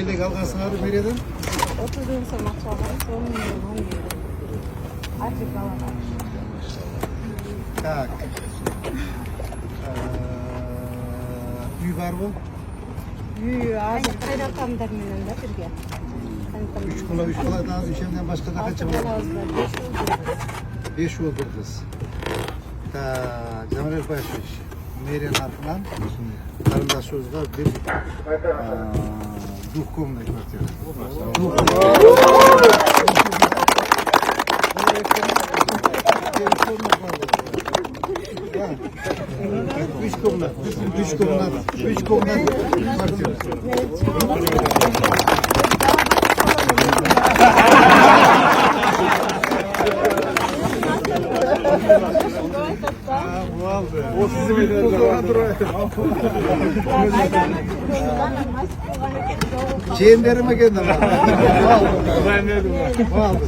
Nerede kalkarsın abi nereden? Oturduğum zaman çalarım, sorumluyum onu diyorum. Artık kalamam. Tak. Uy var mı? Hozir qaynoqamdir menimda turgan. Üç kola daha işemden başka da kaç var? 5 oldu kız. Cemal Erbaşış. Meryem Arfman. Karında söz var. Bir duh komuna kvartira. Üç komuna kvartira. O sizin Çeyenlerime geldim. Ben ne dedim? Vallahi.